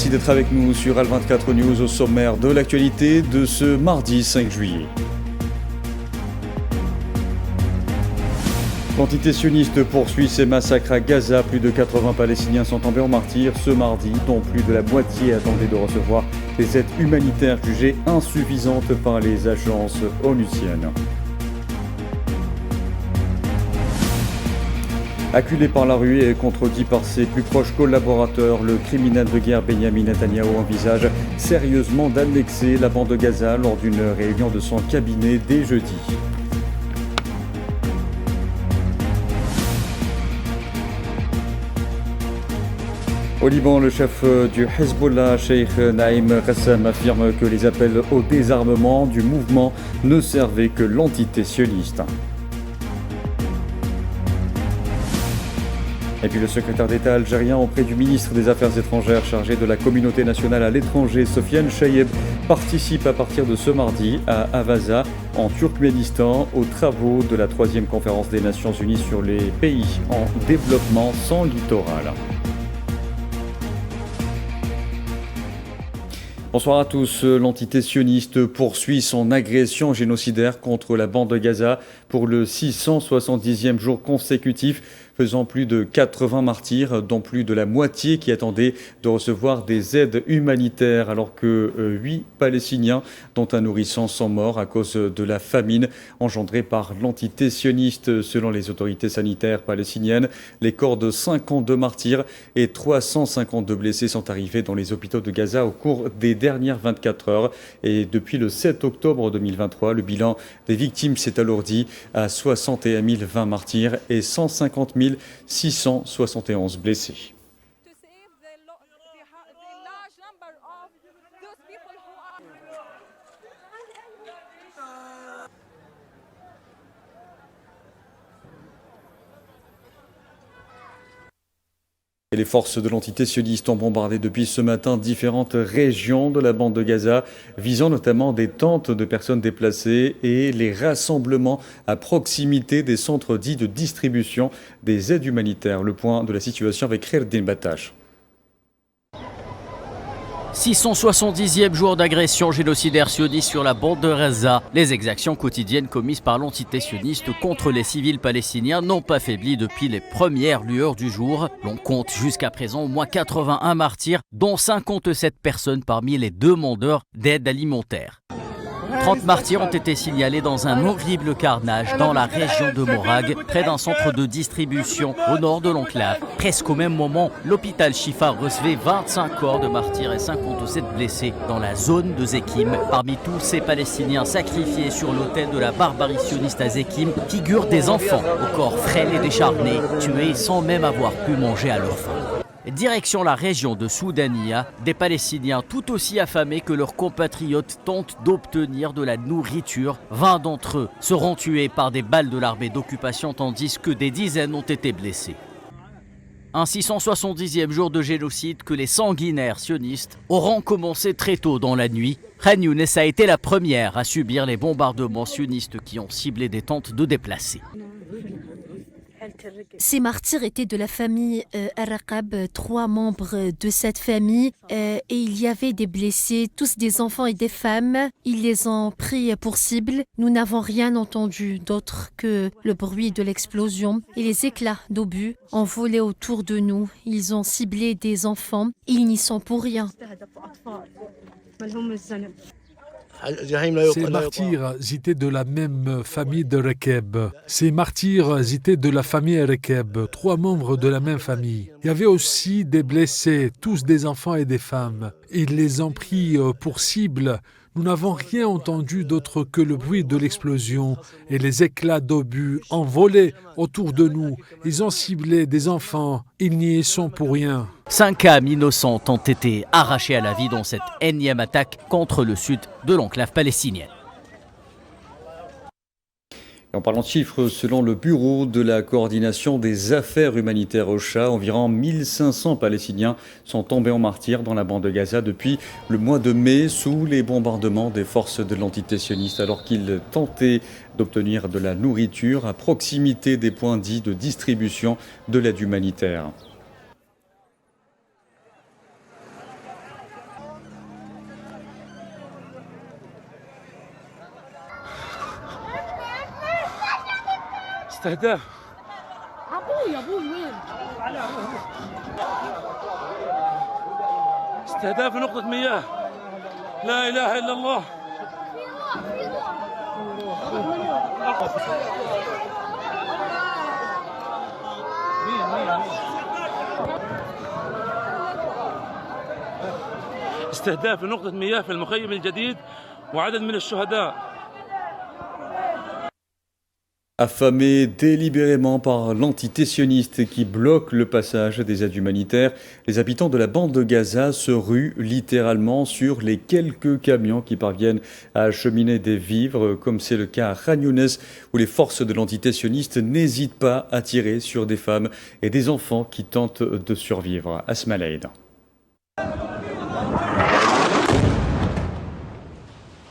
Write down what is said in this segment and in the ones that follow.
merci d'être avec nous sur Al24 News au sommaire de l'actualité de ce mardi 5 juillet. L'entité sioniste poursuit ses massacres à Gaza. Plus de 80 Palestiniens sont tombés en martyrs ce mardi, dont plus de la moitié attendaient de recevoir des aides humanitaires jugées insuffisantes par les agences onusiennes. Acculé par la rue et contredit par ses plus proches collaborateurs, le criminel de guerre Benyamin Netanyahou envisage sérieusement d'annexer la bande de Gaza lors d'une réunion de son cabinet dès jeudi. Au Liban, le chef du Hezbollah, Cheikh Naïm Qassem, affirme que les appels au désarmement du mouvement ne servaient que l'entité sioniste. Et puis le secrétaire d'État algérien auprès du ministre des Affaires étrangères chargé de la communauté nationale à l'étranger, Sofiane Chayeb, participe à partir de ce mardi à Avaza, en Turkménistan, aux travaux de la 3e conférence des Nations Unies sur les pays en développement sans littoral. Bonsoir à tous. L'entité sioniste poursuit son agression génocidaire contre la bande de Gaza pour le 670e jour consécutif, faisant plus de 80 martyrs, dont plus de la moitié qui attendaient de recevoir des aides humanitaires, alors que 8 Palestiniens, dont un nourrisson, sont morts à cause de la famine engendrée par l'entité sioniste. Selon les autorités sanitaires palestiniennes, les corps de 52 martyrs et 352 blessés sont arrivés dans les hôpitaux de Gaza au cours des dernières 24 heures. Et depuis le 7 octobre 2023, le bilan des victimes s'est alourdi à 61 020 martyrs et 150 671 blessés. Et les forces de l'entité sioniste ont bombardé depuis ce matin différentes régions de la bande de Gaza, visant notamment des tentes de personnes déplacées et les rassemblements à proximité des centres dits de distribution des aides humanitaires. Le point de la situation avec Khaireddine Battache. 670e jour d'agression génocidaire sioniste sur la bande de Gaza. Les exactions quotidiennes commises par l'entité sioniste contre les civils palestiniens n'ont pas faibli depuis les premières lueurs du jour. L'on compte jusqu'à présent au moins 81 martyrs, dont 57 personnes parmi les demandeurs d'aide alimentaire. 30 martyrs ont été signalés dans un horrible carnage dans la région de Morag, près d'un centre de distribution au nord de l'enclave. Presque au même moment, l'hôpital Shifa recevait 25 corps de martyrs et 57 blessés dans la zone de Zekim. Parmi tous ces Palestiniens sacrifiés sur l'autel de la barbarie sioniste à Zekim, figurent des enfants au corps frêle et décharné, tués sans même avoir pu manger à leur faim. Direction la région de Soudania, des Palestiniens tout aussi affamés que leurs compatriotes tentent d'obtenir de la nourriture. 20 d'entre eux seront tués par des balles de l'armée d'occupation tandis que des dizaines ont été blessés. Un 670e jour de génocide que les sanguinaires sionistes auront commencé très tôt dans la nuit. Khan Younes a été la première à subir les bombardements sionistes qui ont ciblé des tentes de déplacés. Ces martyrs étaient de la famille Araqab, 3 membres de cette famille, et il y avait des blessés, tous des enfants et des femmes. Ils les ont pris pour cible. Nous n'avons rien entendu d'autre que le bruit de l'explosion et les éclats d'obus ont volé autour de nous. Ils ont ciblé des enfants. Ils n'y sont pour rien. Ces martyrs étaient de la même famille de Rekeb. Ces martyrs étaient de la famille Rekeb, 3 membres de la même famille. Il y avait aussi des blessés, tous des enfants et des femmes. Ils les ont pris pour cible. Nous n'avons rien entendu d'autre que le bruit de l'explosion et les éclats d'obus envolés autour de nous. Ils ont ciblé des enfants. Ils n'y sont pour rien. 5 âmes innocentes ont été arrachées à la vie dans cette énième attaque contre le sud de l'enclave palestinienne. En parlant de chiffres, selon le Bureau de la coordination des affaires humanitaires OCHA, environ 1500 Palestiniens sont tombés en martyrs dans la bande de Gaza depuis le mois de mai sous les bombardements des forces de l'entité sioniste alors qu'ils tentaient d'obtenir de la nourriture à proximité des points dits de distribution de l'aide humanitaire. استهداف استهداف نقطة مياه لا إله إلا الله استهداف نقطة مياه في المخيم الجديد وعدد من الشهداء. Affamés délibérément par l'entité sioniste qui bloque le passage des aides humanitaires, les habitants de la bande de Gaza se ruent littéralement sur les quelques camions qui parviennent à acheminer des vivres, comme c'est le cas à Khan Younes, où les forces de l'entité sioniste n'hésitent pas à tirer sur des femmes et des enfants qui tentent de survivre. Asma Laïd.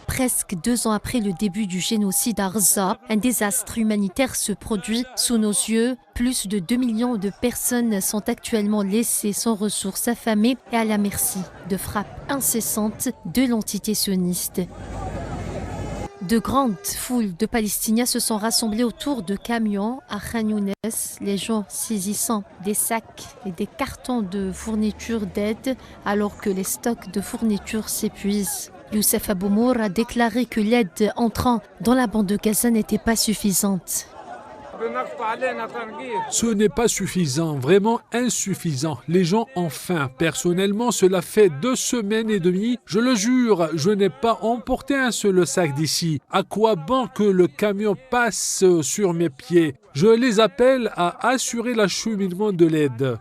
Presque 2 ans après le début du génocide à Gaza, un désastre humanitaire se produit sous nos yeux. Plus de 2 millions de personnes sont actuellement laissées sans ressources, affamées et à la merci de frappes incessantes de l'entité sioniste. De grandes foules de Palestiniens se sont rassemblés autour de camions à Khan Younes, les gens saisissant des sacs et des cartons de fournitures d'aide alors que les stocks de fournitures s'épuisent. Youssef Aboumour a déclaré que l'aide entrant dans la bande de Gaza n'était pas suffisante. Ce n'est pas suffisant, vraiment insuffisant. Les gens ont faim. Personnellement, cela fait 2 semaines et demie. Je le jure, je n'ai pas emporté un seul sac d'ici. À quoi bon que le camion passe sur mes pieds? Je les appelle à assurer l'acheminement de l'aide.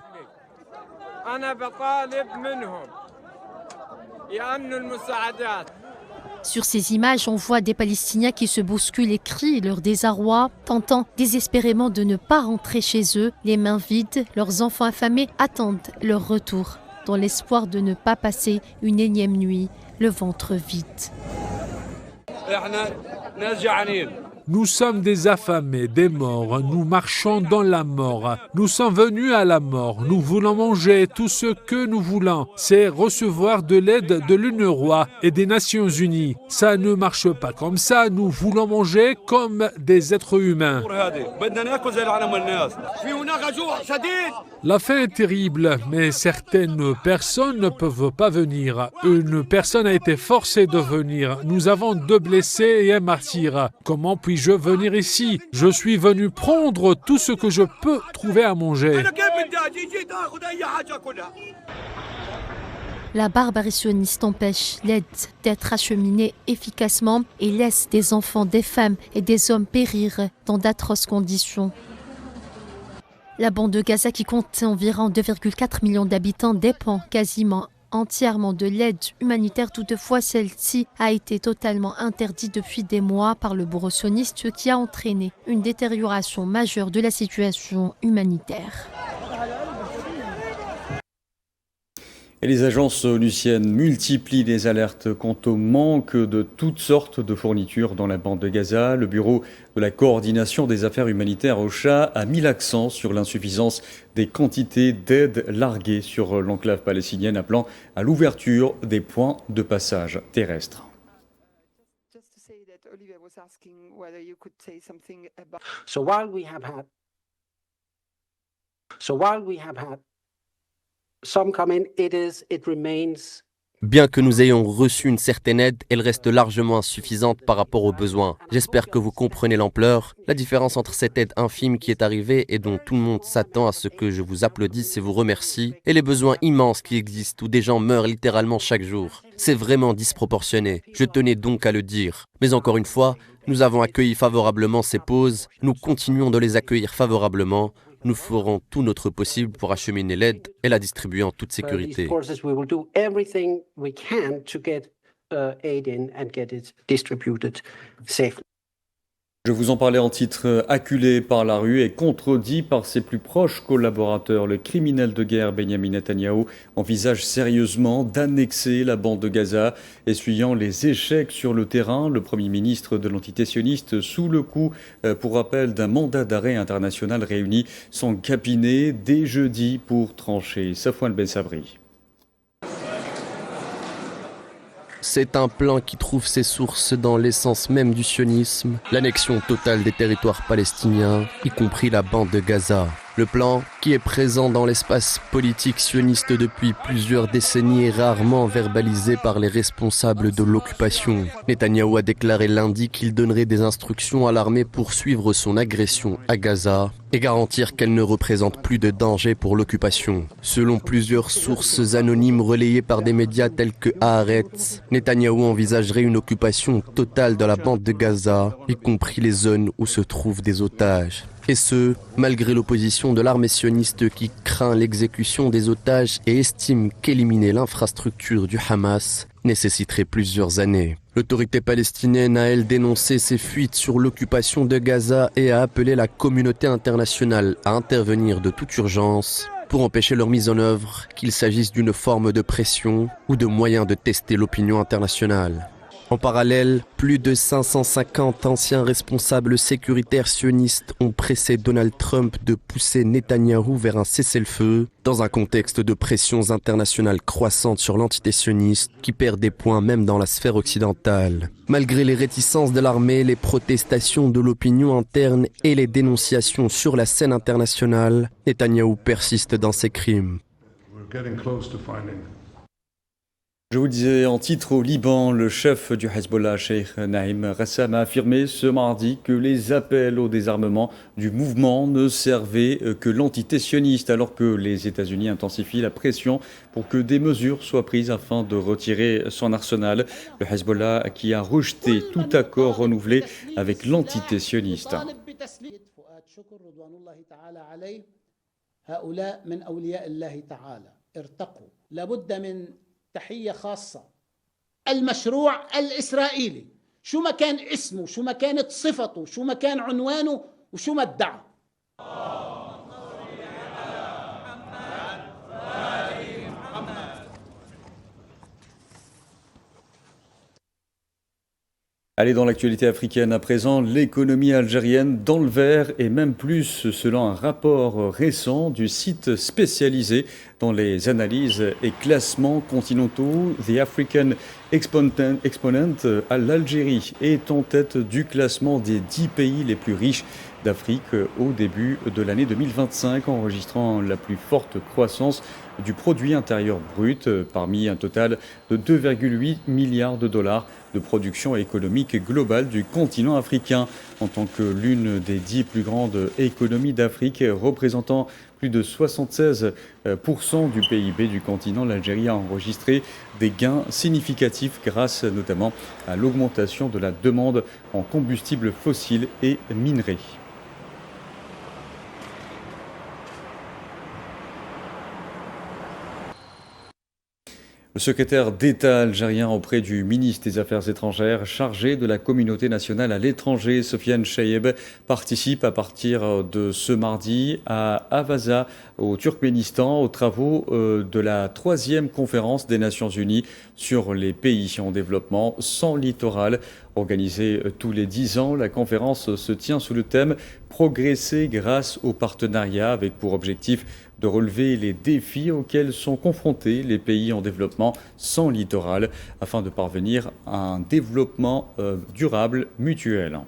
Sur ces images, on voit des Palestiniens qui se bousculent et crient leur désarroi, tentant désespérément de ne pas rentrer chez eux, les mains vides. Leurs enfants affamés attendent leur retour, dans l'espoir de ne pas passer une énième nuit, le ventre vide. Nous sommes des affamés, des morts, nous marchons dans la mort. Nous sommes venus à la mort, nous voulons manger. Tout ce que nous voulons, c'est recevoir de l'aide de l'UNRWA et des Nations Unies. Ça ne marche pas comme ça, nous voulons manger comme des êtres humains. La faim est terrible, mais certaines personnes ne peuvent pas venir. Une personne a été forcée de venir. Nous avons 2 blessés et un martyr. Comment puis-je venir ici? Je suis venu prendre tout ce que je peux trouver à manger. La barbarie sioniste empêche l'aide d'être acheminée efficacement et laisse des enfants, des femmes et des hommes périr dans d'atroces conditions. La bande de Gaza, qui compte environ 2,4 millions d'habitants, dépend quasiment entièrement de l'aide humanitaire. Toutefois, celle-ci a été totalement interdite depuis des mois par le bourreau sioniste, ce qui a entraîné une détérioration majeure de la situation humanitaire. Et les agences onusiennes multiplient les alertes quant au manque de toutes sortes de fournitures dans la bande de Gaza. Le bureau de la coordination des affaires humanitaires OCHA a mis l'accent sur l'insuffisance des quantités d'aide larguées sur l'enclave palestinienne, appelant à l'ouverture des points de passage terrestres. So while we have had some come in, it remains. Bien que nous ayons reçu une certaine aide, elle reste largement insuffisante par rapport aux besoins. J'espère que vous comprenez l'ampleur. La différence entre cette aide infime qui est arrivée et dont tout le monde s'attend à ce que je vous applaudisse et vous remercie, et les besoins immenses qui existent où des gens meurent littéralement chaque jour. C'est vraiment disproportionné. Je tenais donc à le dire. Mais encore une fois, nous avons accueilli favorablement ces pauses. Nous continuons de les accueillir favorablement. Nous ferons tout notre possible pour acheminer l'aide et la distribuer en toute sécurité. Je vous en parlais en titre. Acculé par la rue et contredit par ses plus proches collaborateurs, le criminel de guerre Benyamin Netanyahou envisage sérieusement d'annexer la bande de Gaza. Essuyant les échecs sur le terrain, le Premier ministre de l'entité sioniste, sous le coup, pour rappel, d'un mandat d'arrêt international réuni son cabinet dès jeudi pour trancher. Safwan Ben Sabri. C'est un plan qui trouve ses sources dans l'essence même du sionisme, l'annexion totale des territoires palestiniens, y compris la bande de Gaza. Le plan, qui est présent dans l'espace politique sioniste depuis plusieurs décennies, est rarement verbalisé par les responsables de l'occupation. Netanyahou a déclaré lundi qu'il donnerait des instructions à l'armée pour suivre son agression à Gaza et garantir qu'elle ne représente plus de danger pour l'occupation. Selon plusieurs sources anonymes relayées par des médias tels que Haaretz, Netanyahou envisagerait une occupation totale de la bande de Gaza, y compris les zones où se trouvent des otages. Et ce, malgré l'opposition de l'armée sioniste qui craint l'exécution des otages et estime qu'éliminer l'infrastructure du Hamas nécessiterait plusieurs années. L'autorité palestinienne a, elle, dénoncé ces fuites sur l'occupation de Gaza et a appelé la communauté internationale à intervenir de toute urgence pour empêcher leur mise en œuvre, qu'il s'agisse d'une forme de pression ou de moyens de tester l'opinion internationale. En parallèle, plus de 550 anciens responsables sécuritaires sionistes ont pressé Donald Trump de pousser Netanyahou vers un cessez-le-feu dans un contexte de pressions internationales croissantes sur l'entité sioniste qui perd des points même dans la sphère occidentale. Malgré les réticences de l'armée, les protestations de l'opinion interne et les dénonciations sur la scène internationale, Netanyahou persiste dans ses crimes. Je vous le disais en titre, au Liban, le chef du Hezbollah, Cheikh Naïm Rassam, a affirmé ce mardi que les appels au désarmement du mouvement ne servaient que l'entité sioniste, alors que les États-Unis intensifient la pression pour que des mesures soient prises afin de retirer son arsenal. Le Hezbollah qui a rejeté tout accord renouvelé avec l'entité sioniste. تحية خاصة المشروع الإسرائيلي شو ما كان اسمه شو ما كانت صفته شو ما كان عنوانه وشو ما ادعى Allez, dans l'actualité africaine à présent, l'économie algérienne dans le vert et même plus selon un rapport récent du site spécialisé dans les analyses et classements continentaux. The African Exponent à l'Algérie est en tête du classement des 10 pays les plus riches d'Afrique au début de l'année 2025, enregistrant la plus forte croissance du produit intérieur brut parmi un total de 2,8 milliards de dollars de production économique globale du continent africain. En tant que l'une des 10 plus grandes économies d'Afrique, représentant plus de 76% du PIB du continent, l'Algérie a enregistré des gains significatifs grâce notamment à l'augmentation de la demande en combustibles fossiles et minerais. Le secrétaire d'État algérien auprès du ministre des Affaires étrangères chargé de la communauté nationale à l'étranger, Sofiane Chayeb, participe à partir de ce mardi à Avaza, au Turkménistan, aux travaux de la 3e conférence des Nations Unies sur les pays en développement sans littoral. Organisée tous les 10 ans, la conférence se tient sous le thème « Progresser grâce au partenariat » avec pour objectif de relever les défis auxquels sont confrontés les pays en développement sans littoral afin de parvenir à un développement durable mutuel.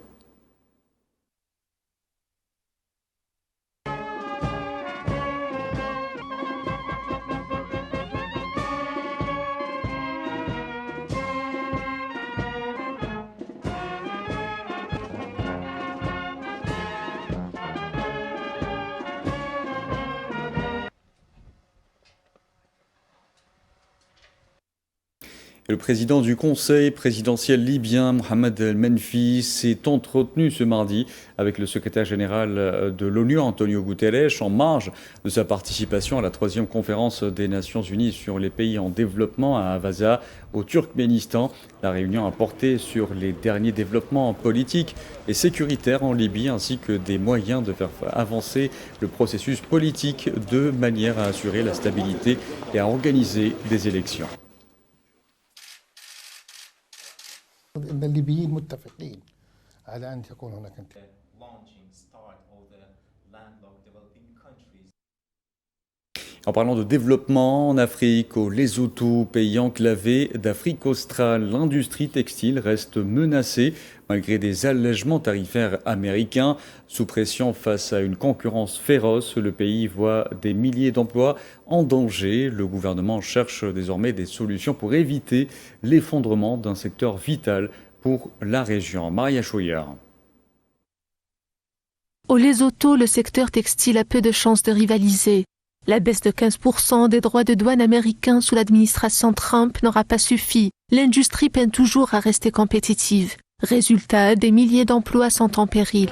Et le président du Conseil présidentiel libyen, Mohamed El-Menfi, s'est entretenu ce mardi avec le secrétaire général de l'ONU, Antonio Guterres, en marge de sa participation à la 3e conférence des Nations Unies sur les pays en développement à Avaza, au Turkménistan. La réunion a porté sur les derniers développements politiques et sécuritaires en Libye, ainsi que des moyens de faire avancer le processus politique de manière à assurer la stabilité et à organiser des élections. إن الليبيين متفقين على أن تكون هناك En parlant de développement en Afrique, au Lesotho, pays enclavé d'Afrique australe, l'industrie textile reste menacée malgré des allègements tarifaires américains. Sous pression face à une concurrence féroce, le pays voit des milliers d'emplois en danger. Le gouvernement cherche désormais des solutions pour éviter l'effondrement d'un secteur vital pour la région. Maria Chouyer. Au Lesotho, le secteur textile a peu de chances de rivaliser. La baisse de 15% des droits de douane américains sous l'administration Trump n'aura pas suffi. L'industrie peine toujours à rester compétitive. Résultat, des milliers d'emplois sont en péril.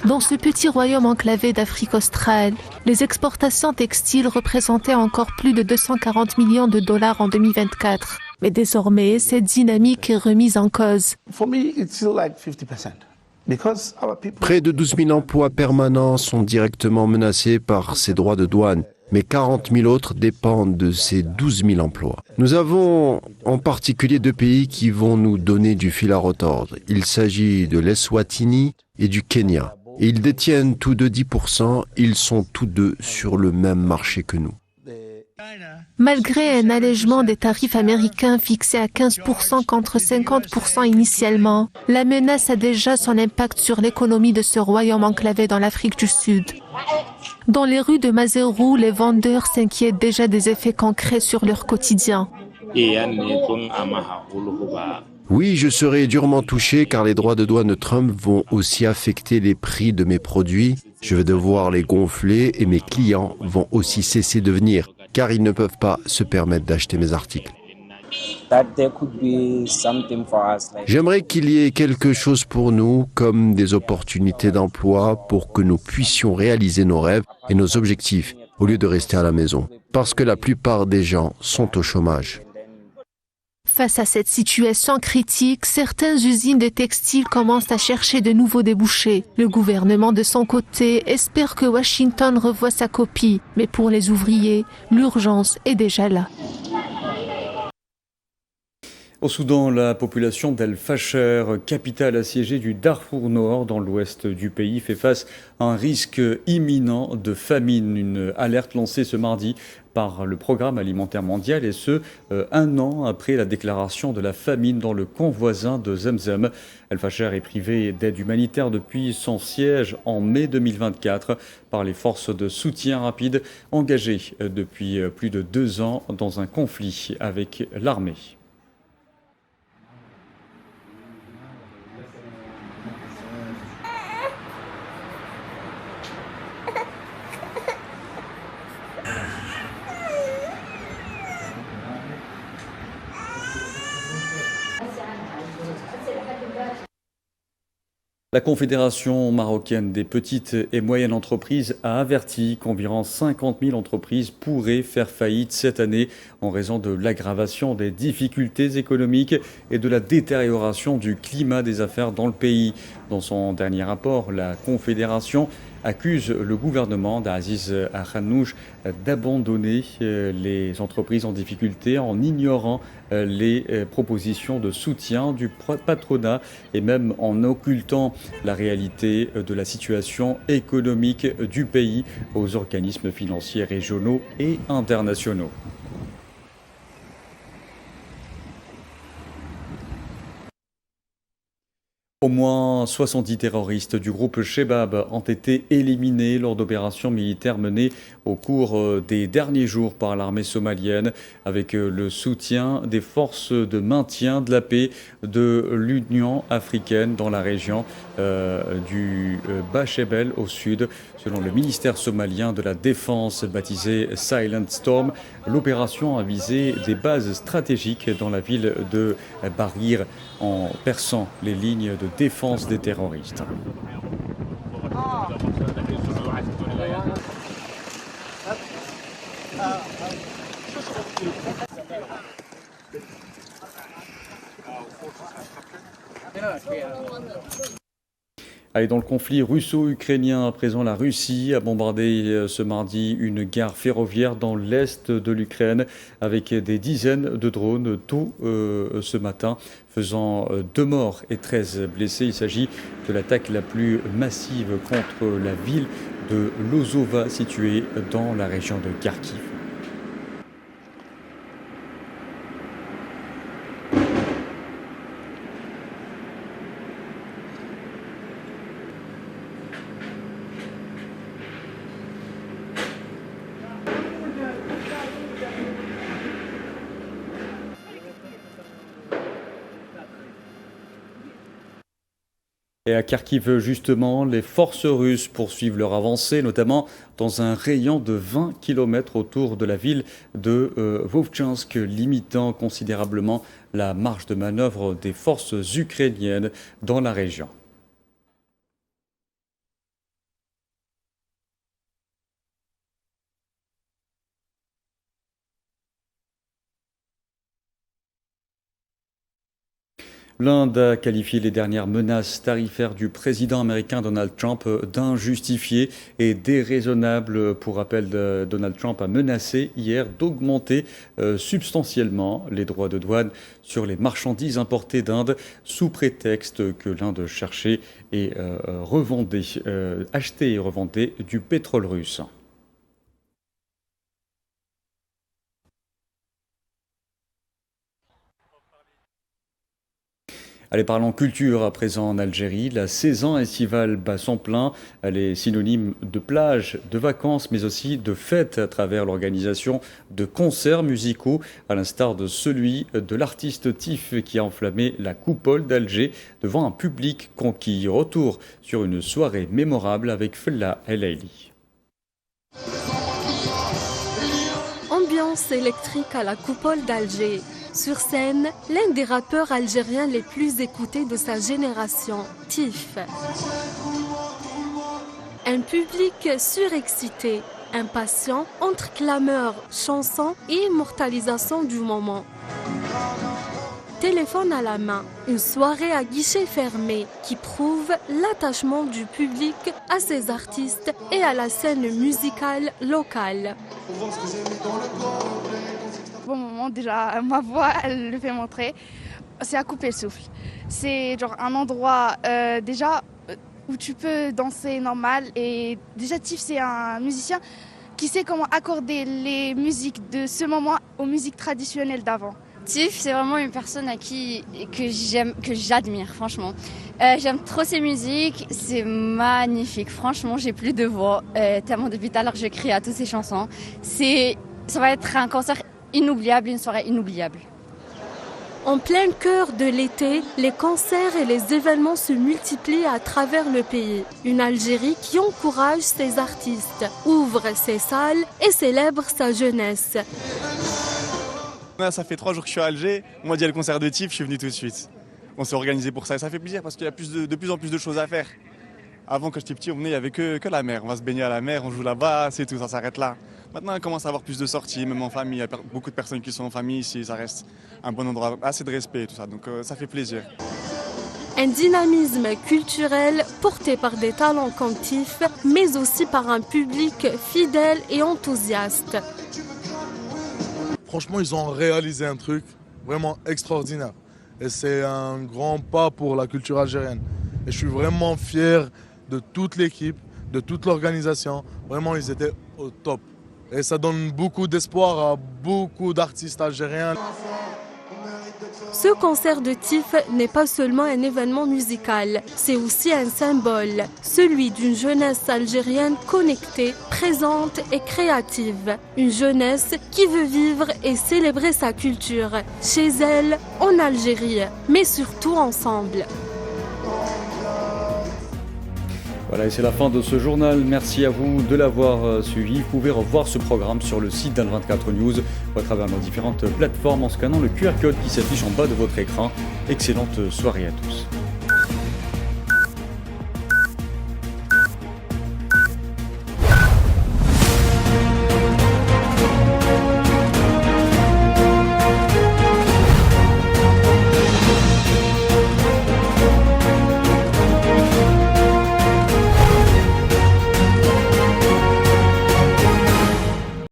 Dans ce petit royaume enclavé d'Afrique australe, les exportations textiles représentaient encore plus de 240 millions de dollars en 2024. Mais désormais, cette dynamique est remise en cause. Près de 12 000 emplois permanents sont directement menacés par ces droits de douane, mais 40 000 autres dépendent de ces 12 000 emplois. Nous avons en particulier 2 pays qui vont nous donner du fil à retordre. Il s'agit de l'Eswatini et du Kenya. Et ils détiennent tous deux 10%, ils sont tous deux sur le même marché que nous. Malgré un allègement des tarifs américains fixés à 15% contre 50% initialement, la menace a déjà son impact sur l'économie de ce royaume enclavé dans l'Afrique du Sud. Dans les rues de Maseru, les vendeurs s'inquiètent déjà des effets concrets sur leur quotidien. Oui, je serai durement touché car les droits de douane de Trump vont aussi affecter les prix de mes produits. Je vais devoir les gonfler et mes clients vont aussi cesser de venir car ils ne peuvent pas se permettre d'acheter mes articles. J'aimerais qu'il y ait quelque chose pour nous, comme des opportunités d'emploi pour que nous puissions réaliser nos rêves et nos objectifs au lieu de rester à la maison, parce que la plupart des gens sont au chômage. Face à cette situation critique, certaines usines de textiles commencent à chercher de nouveaux débouchés. Le gouvernement, de son côté, espère que Washington revoie sa copie. Mais pour les ouvriers, l'urgence est déjà là. Au Soudan, la population d'El-Fasher, capitale assiégée du Darfour Nord dans l'ouest du pays, fait face à un risque imminent de famine. Une alerte lancée ce mardi par le Programme alimentaire mondial et ce, 1 an après la déclaration de la famine dans le camp voisin de Zemzem. El-Fasher est privé d'aide humanitaire depuis son siège en mai 2024 par les forces de soutien rapide engagées depuis plus de 2 ans dans un conflit avec l'armée. La Confédération marocaine des petites et moyennes entreprises a averti qu'environ 50 000 entreprises pourraient faire faillite cette année en raison de l'aggravation des difficultés économiques et de la détérioration du climat des affaires dans le pays. Dans son dernier rapport, la Confédération accuse le gouvernement d'Aziz Akhanouch d'abandonner les entreprises en difficulté en ignorant les propositions de soutien du patronat et même en occultant la réalité de la situation économique du pays aux organismes financiers régionaux et internationaux. Au moins 70 terroristes du groupe Shebab ont été éliminés lors d'opérations militaires menées au cours des derniers jours par l'armée somalienne avec le soutien des forces de maintien de la paix de l'Union africaine dans la région du Bachebel au sud. Selon le ministère somalien de la Défense baptisé Silent Storm, l'opération a visé des bases stratégiques dans la ville de Barir en perçant les lignes de défense des terroristes. Allez, dans le conflit russo-ukrainien, à présent, la Russie a bombardé ce mardi une gare ferroviaire dans l'est de l'Ukraine avec des dizaines de drones tôt ce matin, faisant 2 morts et 13 blessés. Il s'agit de l'attaque la plus massive contre la ville de Lozova située dans la région de Kharkiv. Et à Kharkiv, justement, les forces russes poursuivent leur avancée, notamment dans un rayon de 20 km autour de la ville de Vovchansk, limitant considérablement la marge de manœuvre des forces ukrainiennes dans la région. L'Inde a qualifié les dernières menaces tarifaires du président américain Donald Trump d'injustifiées et déraisonnables. Pour rappel, Donald Trump a menacé hier d'augmenter substantiellement les droits de douane sur les marchandises importées d'Inde sous prétexte que l'Inde cherchait et achetait et revendait du pétrole russe. Allez, parlons culture à présent en Algérie. La saison estivale bat son plein. Elle est synonyme de plage, de vacances, mais aussi de fêtes à travers l'organisation de concerts musicaux, à l'instar de celui de l'artiste Tif qui a enflammé la coupole d'Alger devant un public conquis. Retour sur une soirée mémorable avec Fella El Aili. Ambiance électrique à la coupole d'Alger. Sur scène, l'un des rappeurs algériens les plus écoutés de sa génération, Tif. Un public surexcité, impatient entre clameurs, chansons et immortalisation du moment. Téléphone à la main, une soirée à guichet fermé qui prouve l'attachement du public à ses artistes et à la scène musicale locale. Bon moment, déjà ma voix elle le fait montrer, c'est à couper le souffle. C'est genre un endroit déjà où tu peux danser normal, et déjà Tif c'est un musicien qui sait comment accorder les musiques de ce moment aux musiques traditionnelles d'avant. Tif c'est vraiment une personne que j'admire franchement. J'aime trop ses musiques, c'est magnifique, franchement j'ai plus de voix, tellement depuis tout à l'heure je crie à toutes ses chansons. Ça va être un concert inoubliable, une soirée inoubliable. En plein cœur de l'été, les concerts et les événements se multiplient à travers le pays. Une Algérie qui encourage ses artistes, ouvre ses salles et célèbre sa jeunesse. Ça fait 3 jours que je suis à Alger, on m'a dit il y a le concert de Tif, je suis venu tout de suite. On s'est organisé pour ça et ça fait plaisir parce qu'il y a de plus en plus de choses à faire. Avant, quand j'étais petit, il n'y avait que la mer. On va se baigner à la mer, on joue là-bas, c'est tout, ça s'arrête là. Maintenant, on commence à avoir plus de sorties, même en famille. Il y a beaucoup de personnes qui sont en famille ici, ça reste un bon endroit, assez de respect et tout ça. Donc ça fait plaisir. Un dynamisme culturel porté par des talents comme Tif, mais aussi par un public fidèle et enthousiaste. Franchement, ils ont réalisé un truc vraiment extraordinaire. Et c'est un grand pas pour la culture algérienne. Et je suis vraiment fier de toute l'équipe, de toute l'organisation. Vraiment, ils étaient au top. Et ça donne beaucoup d'espoir à beaucoup d'artistes algériens. Ce concert de Tif n'est pas seulement un événement musical, c'est aussi un symbole, celui d'une jeunesse algérienne connectée, présente et créative. Une jeunesse qui veut vivre et célébrer sa culture, chez elle, en Algérie, mais surtout ensemble. Voilà, et c'est la fin de ce journal. Merci à vous de l'avoir suivi. Vous pouvez revoir ce programme sur le site d'Al24 News ou à travers nos différentes plateformes en scannant le QR code qui s'affiche en bas de votre écran. Excellente soirée à tous.